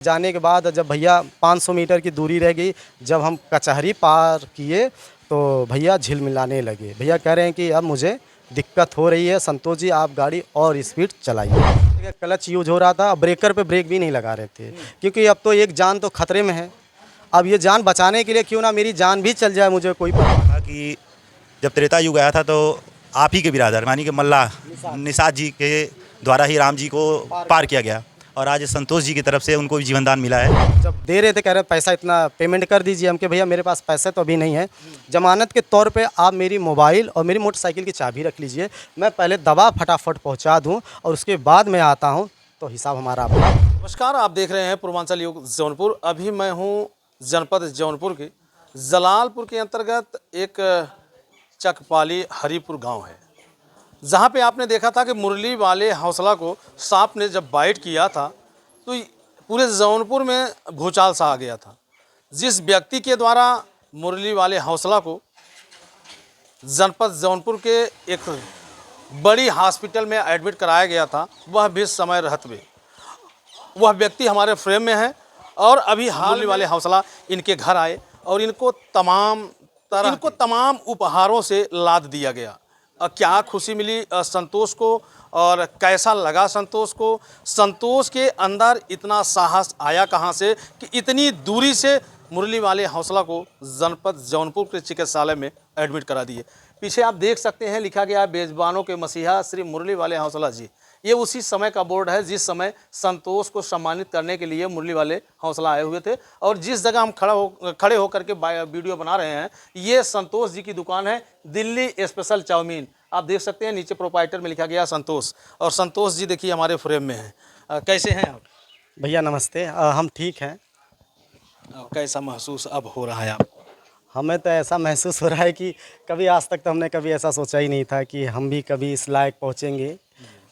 जाने के बाद जब भैया 500 मीटर की दूरी रह गई, जब हम कचहरी पार किए तो भैया झिलमिलाने लगे। भैया कह रहे हैं कि अब मुझे दिक्कत हो रही है, संतोष जी आप गाड़ी और स्पीड चलाइए। क्लच यूज हो रहा था, ब्रेकर पे ब्रेक भी नहीं लगा रहे थे, क्योंकि अब तो एक जान तो खतरे में है। अब ये जान बचाने के लिए क्यों ना मेरी जान भी चल जाए, मुझे कोई था कि जब त्रेता युग आया था तो आप ही के बिरादर मानी कि मल्लाह निषाद जी के द्वारा ही राम जी को पार किया गया, और आज संतोष जी की तरफ से उनको भी जीवन दान मिला है। जब दे रहे थे कह रहे पैसा इतना पेमेंट कर दीजिए। हम के भैया मेरे पास पैसे तो अभी नहीं है, जमानत के तौर पे आप मेरी मोबाइल और मेरी मोटरसाइकिल की चाबी रख लीजिए, मैं पहले दवा फटाफट पहुंचा दूं और उसके बाद मैं आता हूं, तो हिसाब हमारा अपना। नमस्कार, आप देख रहे हैं पूर्वांचल युग जौनपुर। अभी मैं हूं जनपद जौनपुर के जलालपुर के अंतर्गत एक चकपाली हरिपुर गांव है, जहां पे आपने देखा था कि मुरली वाले हौसला को सांप ने जब बाइट किया था तो पूरे जौनपुर में भूचाल सा आ गया था। जिस व्यक्ति के द्वारा मुरली वाले हौसला को जनपद जौनपुर के एक बड़ी हॉस्पिटल में एडमिट कराया गया था, वह भी समय रहते हुए वह व्यक्ति हमारे फ्रेम में है। और अभी मुरली वाले हौसला इनके घर आए और इनको तमाम उपहारों से लाद दिया गया। क्या खुशी मिली संतोष को और कैसा लगा संतोष को, संतोष के अंदर इतना साहस आया कहां से कि इतनी दूरी से मुरली वाले हौसला को जनपद जौनपुर के चिकित्सालय में एडमिट करा दिए। पीछे आप देख सकते हैं लिखा गया बेज़ुबानों के मसीहा श्री मुरली वाले हौसला जी। ये उसी समय का बोर्ड है जिस समय संतोष को सम्मानित करने के लिए मुरली वाले हौसला आए हुए थे। और जिस जगह हम खड़े होकर के वीडियो बना रहे हैं, ये संतोष जी की दुकान है, दिल्ली स्पेशल चाउमीन। आप देख सकते हैं नीचे प्रोप्राइटर में लिखा गया संतोष, और संतोष जी देखिए हमारे फ्रेम में हैं। कैसे हैं आप? भैया नमस्ते, हम ठीक हैं। कैसा महसूस अब हो रहा है आपको? हमें तो ऐसा महसूस हो रहा है कि कभी आज तक तो हमने कभी ऐसा सोचा ही नहीं था कि हम भी कभी इस लायक पहुँचेंगे।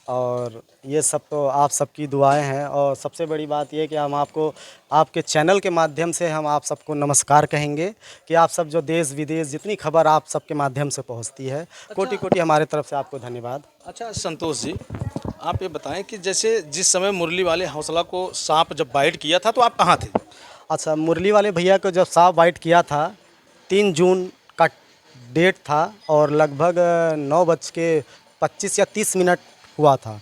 और ये सब तो आप सबकी दुआएं हैं, और सबसे बड़ी बात ये कि हम आपको आपके चैनल के माध्यम से हम आप सबको नमस्कार कहेंगे कि आप सब जो देश विदेश जितनी खबर आप सबके माध्यम से पहुंचती है, कोटि कोटि हमारे तरफ से आपको धन्यवाद। अच्छा संतोष जी, आप ये बताएं कि जैसे जिस समय मुरली वाले हौसला को सांप जब बाइट किया था तो आप कहाँ थे? अच्छा, मुरली वाले भैया को जब सांप बाइट किया था 3 जून का डेट था, और लगभग 9:25 या 30 मिनट हुआ था।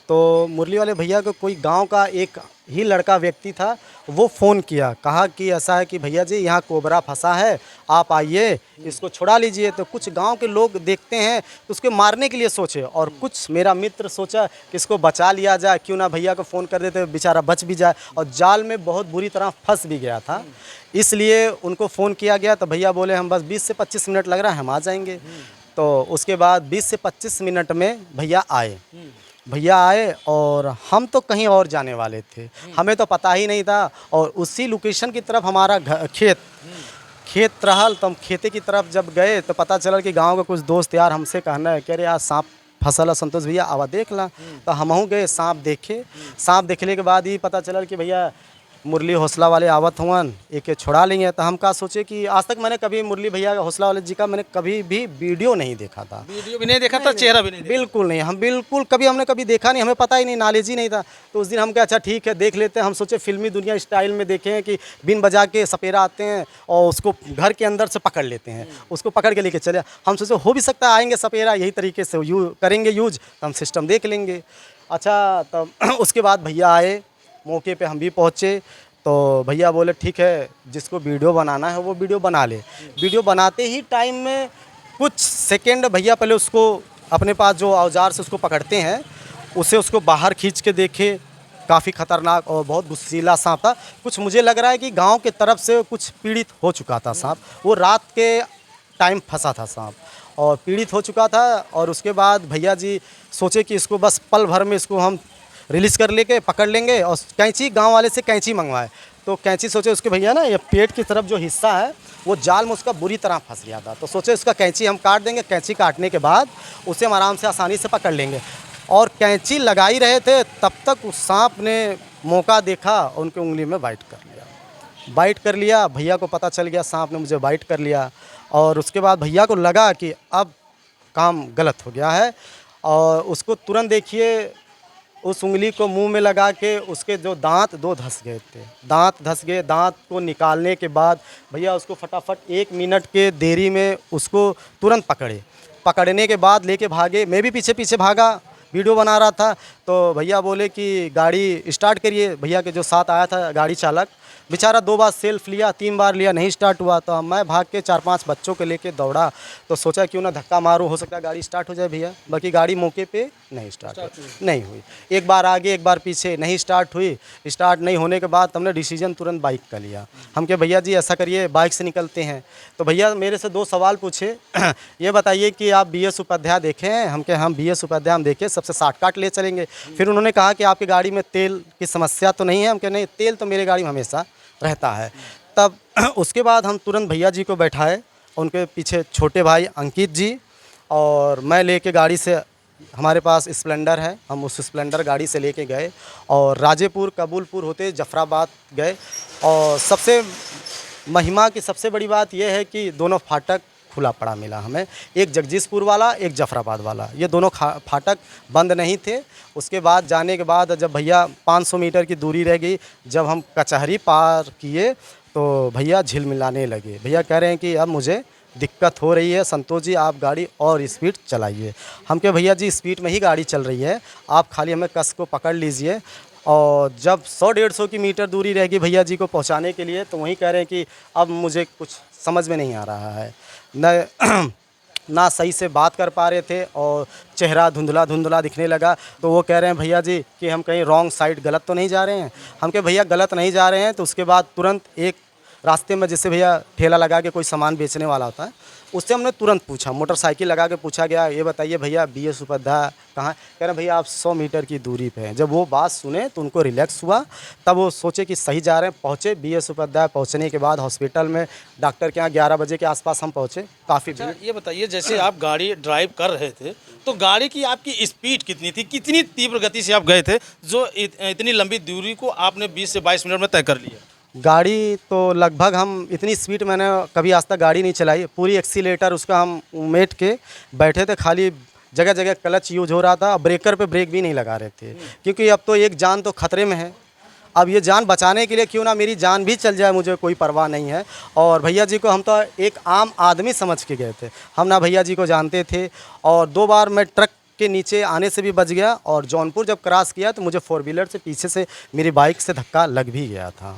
तो मुरली वाले भैया को कोई गांव का एक ही लड़का व्यक्ति था, वो फ़ोन किया, कहा कि ऐसा है कि भैया जी यहाँ कोबरा फंसा है, आप आइए इसको छुड़ा लीजिए। तो कुछ गांव के लोग देखते हैं तो उसको मारने के लिए सोचे, और कुछ मेरा मित्र सोचा कि इसको बचा लिया जाए, क्यों ना भैया को फ़ोन कर देते, बेचारा बच भी जाए। और जाल में बहुत बुरी तरह फंस भी गया था, इसलिए उनको फ़ोन किया गया। तो भैया बोले हम बस 20 से 25 मिनट लग रहा है, हम आ जाएंगे। तो उसके बाद 20 से 25 मिनट में भैया आए और हम तो कहीं और जाने वाले थे, हमें तो पता ही नहीं था। और उसी लोकेशन की तरफ हमारा खेत रहल, तो हम खेते की तरफ जब गए तो पता चला कि गांव के कुछ दोस्त यार हमसे कहना है, कह रहे यार सांप फसल है संतोष भैया, आवा देख ला। तो हमहूँ गए, सांप देखने के बाद ही पता चला कि भैया मुरली हौसला वाले आवत हुआ, एक छुड़ा लेंगे। तो हम का सोचे कि आज तक मैंने कभी मुरली भैया हौसला वाले जी का मैंने कभी भी वीडियो नहीं देखा था, वीडियो भी नहीं देखा था, चेहरा भी नहीं देखा? बिल्कुल नहीं, हम बिल्कुल हमने कभी देखा नहीं, हमें पता ही नहीं, नॉलेज ही नहीं था। तो उस दिन हम कहा अच्छा ठीक है देख लेते हैं। हम सोचे फिल्मी दुनिया स्टाइल में देखें कि बिन बजा के सपेरा आते हैं और उसको घर के अंदर से पकड़ लेते हैं, उसको पकड़ के लेके चले। हम सोचे हो भी सकता है आएंगे सपेरा, यही तरीके से करेंगे यूज, तो हम सिस्टम देख लेंगे। अच्छा, तब उसके बाद भैया आए, मौके पे हम भी पहुँचे। तो भैया बोले ठीक है, जिसको वीडियो बनाना है वो वीडियो बना ले। वीडियो बनाते ही टाइम में कुछ सेकंड भैया पहले उसको अपने पास जो औजार से उसको पकड़ते हैं, उसको बाहर खींच के देखे, काफ़ी ख़तरनाक और बहुत गुस्सीला सांप था। कुछ मुझे लग रहा है कि गांव के तरफ से कुछ पीड़ित हो चुका था सांप, वो रात के टाइम फंसा था सांप और पीड़ित हो चुका था। और उसके बाद भैया जी सोचे कि इसको बस पल भर में इसको हम रिलीज़ कर लेके पकड़ लेंगे, और कैंची गांव वाले से कैंची मंगवाए। तो कैंची सोचे उसके भैया ना ये पेट की तरफ जो हिस्सा है वो जाल में उसका बुरी तरह फंस गया था, तो सोचे उसका कैंची हम काट देंगे। कैंची काटने के बाद उसे हम आराम से आसानी से पकड़ लेंगे। और कैंची लगा ही रहे थे तब तक उस सांप ने मौका देखा, उनकी उंगली में बाइट कर लिया। भैया को पता चल गया सांप ने मुझे बाइट कर लिया, और उसके बाद भैया को लगा कि अब काम गलत हो गया है। और उसको तुरंत देखिए उस उंगली को मुंह में लगा के उसके जो दांत दो धंस गए थे, दांत धंस गए। दांत को निकालने के बाद भैया उसको फटाफट 1 मिनट के देरी में उसको तुरंत पकड़े। पकड़ने के बाद लेके भागे, मैं भी पीछे पीछे भागा, वीडियो बना रहा था। तो भैया बोले कि गाड़ी स्टार्ट करिए। भैया के जो साथ आया था गाड़ी चालक, बेचारा 2 बार सेल्फ लिया, 3 बार लिया, नहीं स्टार्ट हुआ। तो मैं भाग के 4-5 बच्चों को लेके दौड़ा, तो सोचा क्यों ना धक्का मारूं, हो सकता है गाड़ी स्टार्ट हो जाए भैया। बाकी गाड़ी मौके पे नहीं स्टार्ट नहीं हुई। एक बार आगे एक बार पीछे, नहीं स्टार्ट हुई। स्टार्ट नहीं होने के बाद हमने डिसीजन तुरंत बाइक का लिया। हम कहे भैया जी ऐसा करिए, बाइक से निकलते हैं। तो भैया मेरे से 2 सवाल पूछे ये बताइए कि आप BS उपाध्याय देखे हैं? हम कहे हम BS उपाध्याय हम देखे, सबसे शॉर्टकट ले चलेंगे। फिर उन्होंने कहा कि आपकी गाड़ी में तेल की समस्या तो नहीं है? हम कहे नहीं, तेल तो मेरी गाड़ी में हमेशा रहता है। तब उसके बाद हम तुरंत भैया जी को बैठाए, उनके पीछे छोटे भाई अंकित जी, और मैं लेके गाड़ी से, हमारे पास स्प्लेंडर है, हम उस स्प्लेंडर गाड़ी से लेके गए और राजेपुर कबूलपुर होते जफराबाद गए। और सबसे महिमा की सबसे बड़ी बात यह है कि दोनों फाटक खुला पड़ा मिला हमें, एक जगदीशपुर वाला, एक जफराबाद वाला। ये दोनों फाटक बंद नहीं थे। उसके बाद जाने के बाद जब भैया 500 मीटर की दूरी रह गई, जब हम कचहरी पार किए तो भैया झिलमिलाने लगे। भैया कह रहे हैं कि अब मुझे दिक्कत हो रही है, संतोष जी आप गाड़ी और स्पीड चलाइए। हम कहे भैया जी स्पीड में ही गाड़ी चल रही है, आप खाली हमें कस को पकड़ लीजिए। और जब 100-150 की मीटर दूरी रह गई भैया जी को पहुंचाने के लिए, तो वहीं कह रहे हैं कि अब मुझे कुछ समझ में नहीं आ रहा है, न ना सही से बात कर पा रहे थे और चेहरा धुंधला धुंधला दिखने लगा। तो वो कह रहे हैं भैया जी कि हम कहीं रॉन्ग साइड गलत तो नहीं जा रहे हैं? हम कहे भैया गलत नहीं जा रहे हैं। तो उसके बाद तुरंत एक रास्ते में जैसे भैया ठेला लगा के कोई सामान बेचने वाला होता है, उससे हमने तुरंत पूछा, मोटरसाइकिल लगा के पूछा गया, ये बताइए भैया BS उपाध्याय कहाँ? कह रहे भैया आप 100 मीटर की दूरी पे हैं। जब वो बात सुने तो उनको रिलैक्स हुआ, तब वो सोचे कि सही जा रहे हैं। पहुँचे BS उपाध्याय, पहुँचने के बाद हॉस्पिटल में डॉक्टर के यहाँ 11 बजे के आसपास हम पहुँचे। काफ़ी भीड़। ये बताइए, जैसे आप गाड़ी ड्राइव कर रहे थे तो गाड़ी की आपकी स्पीड कितनी थी, कितनी तीव्र गति से आप गए थे जो इतनी लंबी दूरी को आपने 20 से 22 मिनट में तय कर लिया? गाड़ी तो लगभग हम इतनी स्पीड मैंने कभी आज तक गाड़ी नहीं चलाई। पूरी एक्सीलेटर उसका हम मेट के बैठे थे, खाली जगह जगह क्लच यूज हो रहा था, ब्रेकर पे ब्रेक भी नहीं लगा रहे थे, क्योंकि अब तो एक जान तो खतरे में है। अब ये जान बचाने के लिए क्यों ना मेरी जान भी चल जाए, मुझे कोई परवाह नहीं है। और भैया जी को हम तो एक आम आदमी समझ के गए थे, हम ना भैया जी को जानते थे। और 2 बार मैं ट्रक के नीचे आने से भी बच गया, और जौनपुर जब क्रॉस किया तो मुझे 4 व्हीलर से पीछे से मेरी बाइक से धक्का लग भी गया था।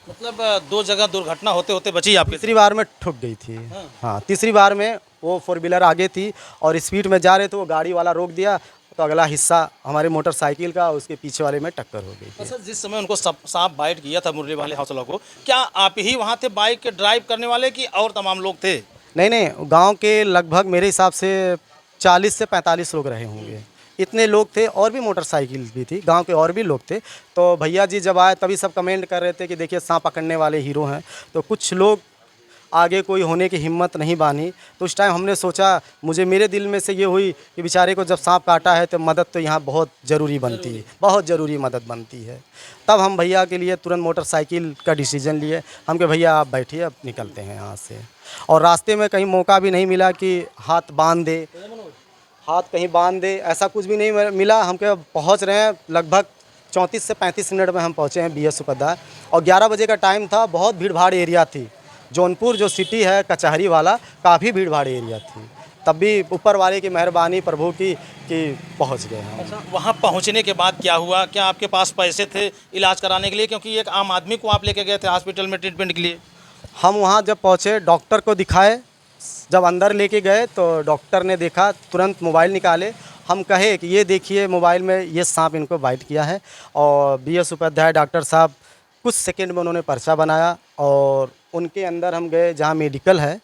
मतलब 2 जगह दुर्घटना होते होते बची आपकी? तीसरी बार में ठुक गई थी। हाँ, तीसरी बार में वो 4 व्हीलर आगे थी और स्पीड में जा रहे थे, वो गाड़ी वाला रोक दिया, तो अगला हिस्सा हमारे मोटरसाइकिल का उसके पीछे वाले में टक्कर हो गई थी। अच्छा, जिस समय उनको सांप बाइट किया था मुरली वाले हौसला को, क्या आप ही वहाँ थे बाइक ड्राइव करने वाले कि और तमाम लोग थे? नहीं, गांव के लगभग मेरे हिसाब से 40 से 45 लोग रहे होंगे, इतने लोग थे। और भी मोटरसाइकिल भी थी, गांव के और भी लोग थे। तो भैया जी जब आए तभी सब कमेंट कर रहे थे कि देखिए सांप पकड़ने वाले हीरो हैं। तो कुछ लोग आगे कोई होने की हिम्मत नहीं बानी। तो उस टाइम हमने सोचा, मुझे मेरे दिल में से ये हुई कि बेचारे को जब सांप काटा है तो मदद तो यहाँ बहुत ज़रूरी बनती है, बहुत ज़रूरी मदद बनती है। तब हम भैया के लिए तुरंत मोटरसाइकिल का डिसीजन लिए। हम कहे भैया आप बैठिए, अब निकलते हैं यहाँ से। और रास्ते में कहीं मौका भी नहीं मिला कि हाथ बांध दे, हाथ कहीं बांध दे, ऐसा कुछ भी नहीं मिला। हम कहे पहुँच रहे हैं, लगभग 34 से 35 मिनट में हम पहुँचे हैं BS उपाध्याय। और 11 बजे का टाइम था, बहुत भीड़ भाड़ एरिया थी। जौनपुर जो सिटी है कचहरी वाला, काफ़ी भीड़ भाड़ एरिया थी। तब भी ऊपर वाले की मेहरबानी प्रभु की कि पहुंच गए हम। अच्छा, वहाँ पहुँचने के बाद क्या हुआ? क्या आपके पास पैसे थे इलाज कराने के लिए? क्योंकि एक आम आदमी को आप लेके गए थे हॉस्पिटल में ट्रीटमेंट के लिए। हम वहाँ जब पहुँचे, डॉक्टर को दिखाए, जब अंदर लेके गए तो डॉक्टर ने देखा, तुरंत मोबाइल निकाले। हम कहे कि ये देखिए मोबाइल में ये सांप इनको बाइट किया है। और BS उपाध्याय डॉक्टर साहब कुछ सेकंड में उन्होंने पर्चा बनाया और उनके अंदर हम गए जहाँ मेडिकल है,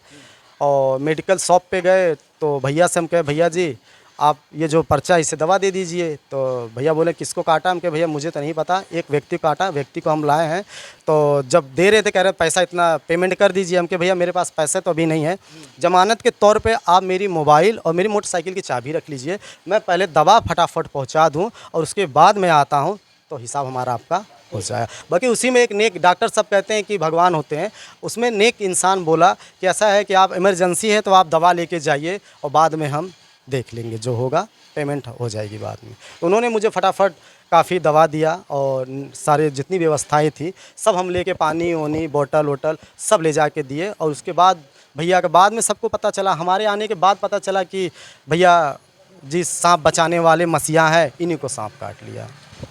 और मेडिकल शॉप पे गए। तो भैया से हम कहे भैया जी आप ये जो पर्चा इसे दवा दे दीजिए। तो भैया बोले किसको काटा? हम कहे भैया मुझे तो नहीं पता, एक व्यक्ति को काटा, व्यक्ति को हम लाए हैं। तो जब दे रहे थे कह रहे पैसा इतना पेमेंट कर दीजिए। हम कहे भैया मेरे पास पैसे तो अभी नहीं है, जमानत के तौर पे आप मेरी मोबाइल और मेरी मोटरसाइकिल की चाबी रख लीजिए, मैं पहले दवा फटाफट पहुँचा दूँ और उसके बाद मैं आता हूँ, तो हिसाब हमारा आपका हो जाए। बाकी उसी में एक नेक, डॉक्टर सब कहते हैं कि भगवान होते हैं, उसमें नेक इंसान बोला कि ऐसा है कि आप इमरजेंसी है तो आप दवा लेके जाइए और बाद में हम देख लेंगे जो होगा। पेमेंट हो जाएगी बाद में। तो उन्होंने मुझे फटाफट काफ़ी दवा दिया और सारे जितनी व्यवस्थाएं थी सब हम लेके पानी वानी बोतल वोटल सब ले जाके दिए। और उसके बाद भैया के बाद में सबको पता चला, हमारे आने के बाद पता चला कि भैया जी सांप बचाने वाले मसीहा है, इन्हीं को सांप काट लिया।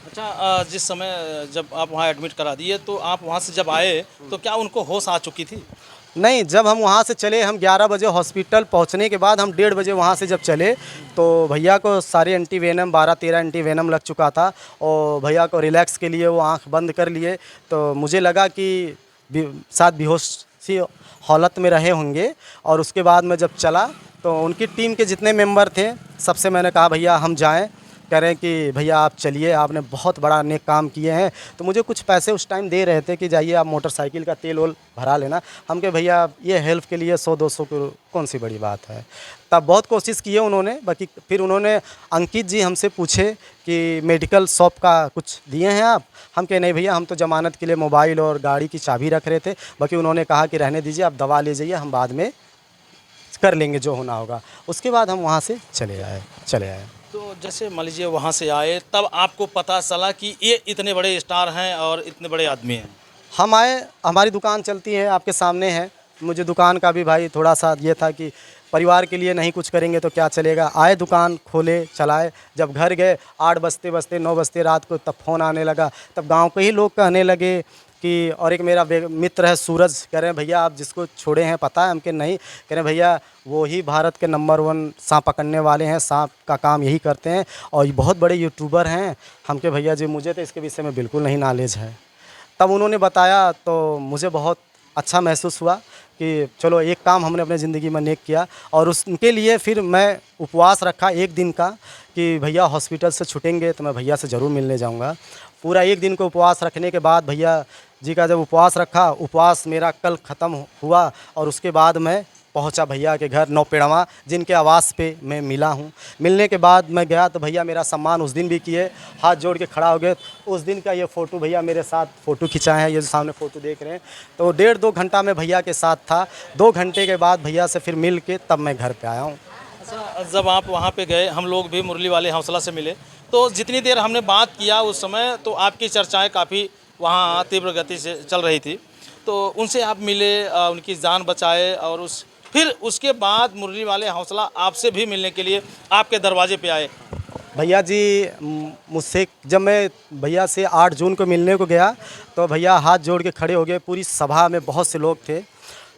अच्छा, जिस समय जब आप वहाँ एडमिट करा दिए तो आप वहाँ से जब आए तो क्या उनको होश आ चुकी थी? नहीं, जब हम वहाँ से चले, हम 11 बजे हॉस्पिटल पहुँचने के बाद हम 1:30 बजे वहाँ से जब चले तो भैया को सारे एंटीवेनम 12-13 एंटीवेनम लग चुका था और भैया को रिलैक्स के लिए वो आंख बंद कर लिए। तो मुझे लगा कि शायद बेहोश सी हालत में रहे होंगे। और उसके बाद मैं जब चला तो उनकी टीम के जितने मेंबर थे सबसे मैंने कहा भैया हम जाएं। कह रहे हैं कि भैया आप चलिए, आपने बहुत बड़ा नेक काम किए हैं। तो मुझे कुछ पैसे उस टाइम दे रहे थे कि जाइए आप मोटरसाइकिल का तेल वोल भरा लेना। हम कहे भैया ये हेल्प के लिए 100-200 की कौन सी बड़ी बात है। तब बहुत कोशिश किए उन्होंने। बाकी फिर उन्होंने अंकित जी हमसे पूछे कि मेडिकल शॉप का कुछ दिए हैं आप? हम कहे नहीं भैया, हम तो ज़मानत के लिए मोबाइल और गाड़ी की चाबी रख रहे थे। बाकी उन्होंने कहा कि रहने दीजिए, आप दवा ले जाइए, हम बाद में कर लेंगे जो होना होगा। उसके बाद हम वहाँ से चले आए। तो जैसे मान लीजिए वहाँ से आए तब आपको पता चला कि ये इतने बड़े स्टार हैं और इतने बड़े आदमी हैं। हम आए, हमारी दुकान चलती है आपके सामने है। मुझे दुकान का भी भाई थोड़ा सा ये था कि परिवार के लिए नहीं कुछ करेंगे तो क्या चलेगा। आए, दुकान खोले, चलाए। जब घर गए 8 बजते 9 बजते रात को तब फ़ोन आने लगा। तब गांव के ही लोग कहने लगे कि, और एक मेरा मित्र है सूरज, कह रहे हैं भैया आप जिसको छोड़े हैं पता है? हमके नहीं। कह रहे हैं भैया वो ही भारत के नंबर 1 सांप पकड़ने वाले हैं, सांप का काम यही करते हैं और ये बहुत बड़े यूट्यूबर हैं। हमके भैया जी मुझे तो इसके विषय में बिल्कुल नहीं नॉलेज है। तब उन्होंने बताया तो मुझे बहुत अच्छा महसूस हुआ कि चलो एक काम हमने अपने ज़िंदगी में नेक किया। और उनके लिए फिर मैं उपवास रखा 1 दिन का कि भैया हॉस्पिटल से छूटेंगे तो मैं भैया से ज़रूर मिलने जाऊंगा। पूरा 1 दिन को उपवास रखने के बाद भैया जी का जब उपवास रखा, उपवास मेरा कल ख़त्म हुआ और उसके बाद मैं पहुंचा भैया के घर नौपेड़वा, जिनके आवास पे मैं मिला हूं। मिलने के बाद मैं गया तो भैया मेरा सम्मान उस दिन भी किए, हाथ जोड़ के खड़ा हो गए। उस दिन का ये फ़ोटो भैया मेरे साथ फ़ोटो खिंचाए हैं, ये जो सामने फ़ोटो देख रहे हैं। तो 1.5-2 घंटा मैं भैया के साथ था। 2 घंटे के बाद भैया से फिर मिल के तब मैं घर पर आया हूँ। अच्छा, जब आप वहाँ पे गए, हम लोग भी मुरली वाले हौसला से मिले तो जितनी देर हमने बात किया उस समय तो आपकी चर्चाएँ काफ़ी वहाँ तीव्र गति से चल रही थी। तो उनसे आप मिले, उनकी जान बचाए और फिर उसके बाद मुरली वाले हौसला आपसे भी मिलने के लिए आपके दरवाजे पे आए। भैया जी मुझसे जब मैं भैया से 8 जून को मिलने को गया तो भैया हाथ जोड़ के खड़े हो गए। पूरी सभा में बहुत से लोग थे,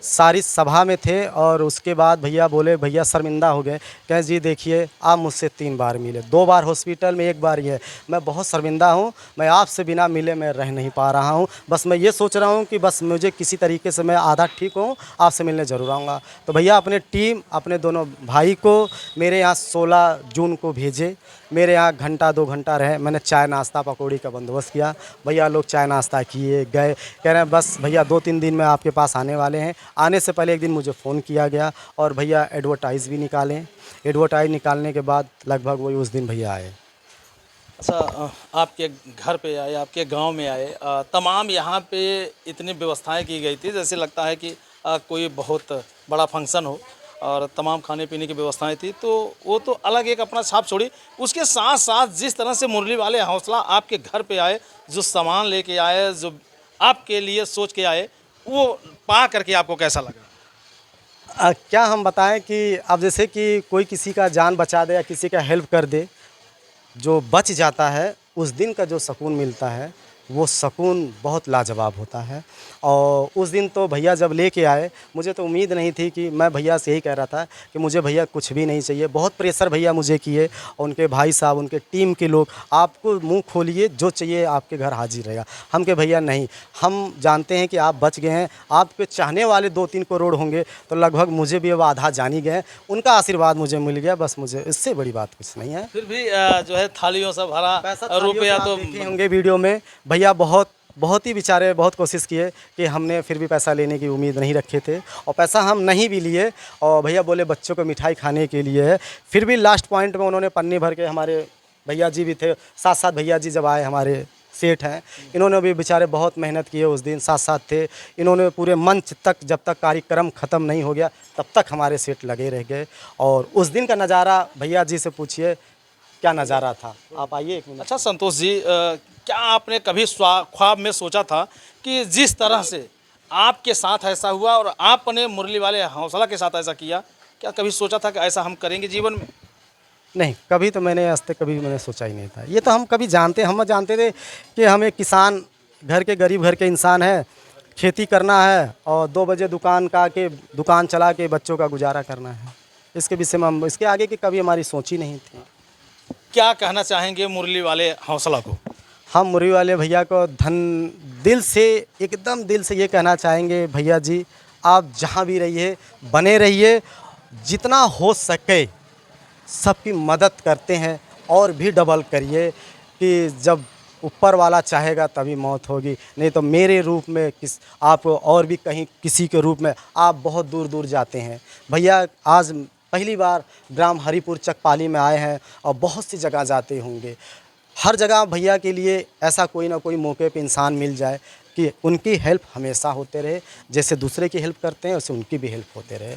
सारी सभा में थे। और उसके बाद भैया बोले, भैया शर्मिंदा हो गए, कहें जी देखिए आप मुझसे 3 बार मिले, 2 बार हॉस्पिटल में, 1 बार ये। मैं बहुत शर्मिंदा हूँ, मैं आपसे बिना मिले मैं रह नहीं पा रहा हूँ। बस मैं ये सोच रहा हूँ कि बस मुझे किसी तरीके से मैं आधा ठीक हूँ, आपसे मिलने ज़रूर आऊँगा। तो भैया अपने टीम, अपने दोनों भाई को मेरे यहाँ 16 जून को भेजे। मेरे यहाँ घंटा 2 घंटा रहे। मैंने चाय नाश्ता पकौड़ी का बंदोबस्त किया। भैया लोग चाय नाश्ता किए, गए। कह रहे हैं बस भैया 2-3 दिन में आपके पास आने वाले हैं। आने से पहले एक दिन मुझे फ़ोन किया गया और भैया एडवर्टाइज़ भी निकालें। एडवर्टाइज़ निकालने के बाद लगभग वही उस दिन भैया आए। अच्छा, आपके घर पे आए, आपके गांव में आए, तमाम यहाँ पे इतनी व्यवस्थाएं की गई थी जैसे लगता है कि कोई बहुत बड़ा फंक्शन हो और तमाम खाने पीने की व्यवस्थाएं थी। तो वो तो अलग एक अपना छाप छोड़ी। उसके साथ साथ जिस तरह से मुरली वाले हौसला आपके घर पे आए, जो सामान लेके आए, जो आपके लिए सोच के आए, वो पा करके आपको कैसा लगा? क्या हम बताएं कि अब जैसे कि कोई किसी का जान बचा दे या किसी का हेल्प कर दे, जो बच जाता है उस दिन का जो सुकून मिलता है वो सुकून बहुत लाजवाब होता है। और उस दिन तो भैया जब लेके आए, मुझे तो उम्मीद नहीं थी कि मैं भैया से यही कह रहा था कि मुझे भैया कुछ भी नहीं चाहिए। बहुत प्रेशर भैया मुझे किए और उनके भाई साहब, उनके टीम के लोग, आपको मुंह खोलिए जो चाहिए आपके घर हाजिर रहेगा। हम के भैया नहीं, हम जानते हैं कि आप बच गए हैं, आपके चाहने वाले 2-3 करोड़ होंगे तो लगभग मुझे भी अब आधा जान ही गए। उनका आशीर्वाद मुझे मिल गया, बस मुझे इससे बड़ी बात कुछ नहीं है। फिर भी जो है थालियों से भरा रुपया तो देखे होंगे वीडियो में। भैया बहुत ही बेचारे बहुत कोशिश किए कि हमने फिर भी पैसा लेने की उम्मीद नहीं रखे थे और पैसा हम नहीं भी लिए। और भैया बोले बच्चों को मिठाई खाने के लिए है। फिर भी लास्ट पॉइंट में उन्होंने पन्नी भर के, हमारे भैया जी भी थे साथ साथ, भैया जी जब आए, हमारे सेठ हैं, इन्होंने भी बेचारे बहुत मेहनत किए, उस दिन साथ साथ थे। इन्होंने पूरे मंच तक, जब तक कार्यक्रम ख़त्म नहीं हो गया तब तक हमारे सेठ लगे रह गए। और उस दिन का नज़ारा भैया जी से पूछिए, क्या नज़ारा था। आप आइए एक मिनट। अच्छा संतोष जी, क्या आपने कभी ख्वाब में सोचा था कि जिस तरह से आपके साथ ऐसा हुआ और आपने मुरली वाले हौसला के साथ ऐसा किया, क्या कभी सोचा था कि ऐसा हम करेंगे जीवन में? नहीं, कभी तो मैंने आज तक कभी मैंने सोचा ही नहीं था। ये तो हम कभी हम जानते थे कि हम एक किसान घर के, गरीब घर के इंसान हैं, खेती करना है और 2 बजे दुकान चला के बच्चों का गुजारा करना है। इसके विषय में हम, इसके आगे की कभी हमारी सोच ही नहीं थी। क्या कहना चाहेंगे मुरली वाले हौसला को? हम मुरली वाले भैया को एकदम दिल से ये कहना चाहेंगे, भैया जी आप जहाँ भी रहिए बने रहिए, जितना हो सके सबकी मदद करते हैं और भी डबल करिए कि जब ऊपर वाला चाहेगा तभी मौत होगी, नहीं तो मेरे रूप में आप और भी कहीं किसी के रूप में आप बहुत दूर दूर जाते हैं। भैया आज पहली बार ग्राम हरिपुर चकपाली में आए हैं और बहुत सी जगह जाते होंगे। हर जगह भैया के लिए ऐसा कोई ना कोई मौके पे इंसान मिल जाए कि उनकी हेल्प हमेशा होते रहे, जैसे दूसरे की हेल्प करते हैं वैसे उनकी भी हेल्प होते रहे।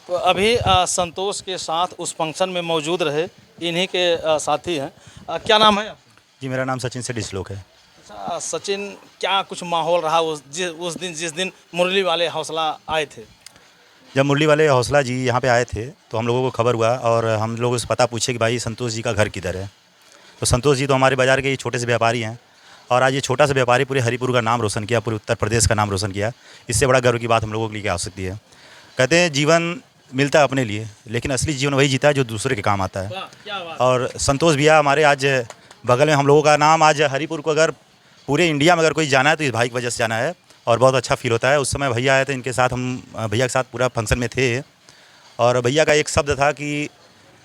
तो अभी संतोष के साथ उस फंक्शन में मौजूद रहे इन्हीं के साथी हैं। क्या नाम है? जी मेरा नाम सचिन से डिसलोक है। अच्छा सचिन, क्या कुछ माहौल रहा उस दिन जिस दिन मुरली वाले हौसला आए थे? जब मुरली वाले हौसला जी यहाँ पे आए थे तो हम लोगों को खबर हुआ और हम लोगों से पता पूछे कि भाई संतोष जी का घर किधर है। तो संतोष जी तो हमारे बाज़ार के छोटे से व्यापारी हैं और आज ये छोटा सा व्यापारी पूरे हरिपुर का नाम रोशन किया, पूरे उत्तर प्रदेश का नाम रोशन किया। इससे बड़ा गर्व की बात हम लोगों के लिए क्या हो सकती है। कहते हैं जीवन मिलता है अपने लिए, लेकिन असली जीवन वही जीता है जो दूसरे के काम आता है। क्या बात। और संतोष भैया हमारे आज बगल में, हम लोगों का नाम आज हरिपुर को अगर पूरे इंडिया में अगर कोई जाना है तो इस भाई की वजह से जाना है और बहुत अच्छा फील होता है। उस समय भैया आए थे, इनके साथ हम भैया के साथ पूरा फंक्शन में थे और भैया का एक शब्द था कि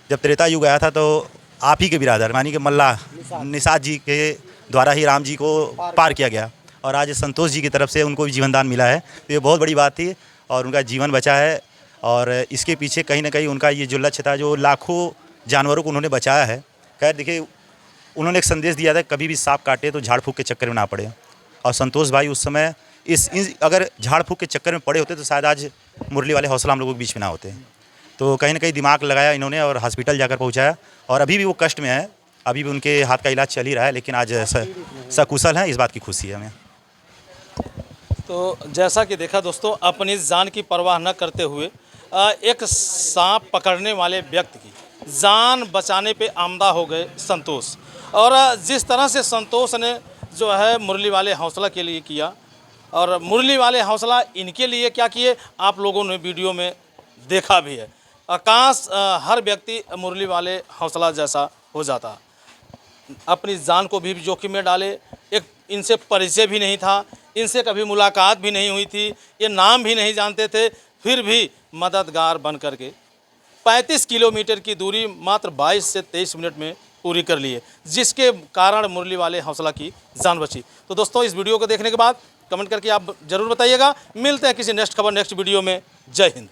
जब त्रेता युग आया था तो आप ही के बिरादर मानी कि मल्ला निषाद जी के द्वारा ही राम जी को पार किया गया और आज संतोष जी की तरफ से उनको भी जीवन दान मिला है। तो ये बहुत बड़ी बात थी और उनका जीवन बचा है और इसके पीछे कहीं ना कहीं उनका ये जो लक्ष्य था, जो लाखों जानवरों को उन्होंने बचाया है। खैर देखिए, उन्होंने एक संदेश दिया था कभी भी सांप काटे तो झाड़ फूक के चक्कर में ना पड़े और संतोष भाई उस समय अगर झाड़ फूक के चक्कर में पड़े होते तो शायद आज मुरली वाले हौसला हम लोगों के बीच में ना होते। तो कहीं ना कहीं दिमाग लगाया इन्होंने और हॉस्पिटल जाकर पहुंचाया और अभी भी वो कष्ट में है, अभी भी उनके हाथ का इलाज चल ही रहा है, लेकिन आज सकुशल है, इस बात की खुशी है हमें। तो जैसा कि देखा दोस्तों, अपनी जान की परवाह न करते हुए एक सांप पकड़ने वाले व्यक्ति की जान बचाने पे आमदा हो गए संतोष। और जिस तरह से संतोष ने जो है मुरली वाले हौसला के लिए किया और मुरली वाले हौसला इनके लिए क्या किए आप लोगों ने वीडियो में देखा भी है। काश हर व्यक्ति मुरली वाले हौसला जैसा हो जाता, अपनी जान को भी जोखिम में डाले। एक इनसे परिचय भी नहीं था, इनसे कभी मुलाकात भी नहीं हुई थी, ये नाम भी नहीं जानते थे, फिर भी मददगार बन करके 35 किलोमीटर की दूरी मात्र 22 से 23 मिनट में पूरी कर लिए, जिसके कारण मुरली वाले हौसला की जान बची। तो दोस्तों, इस वीडियो को देखने के बाद कमेंट करके आप ज़रूर बताइएगा। मिलते हैं किसी नेक्स्ट खबर नेक्स्ट वीडियो में। जय हिंद।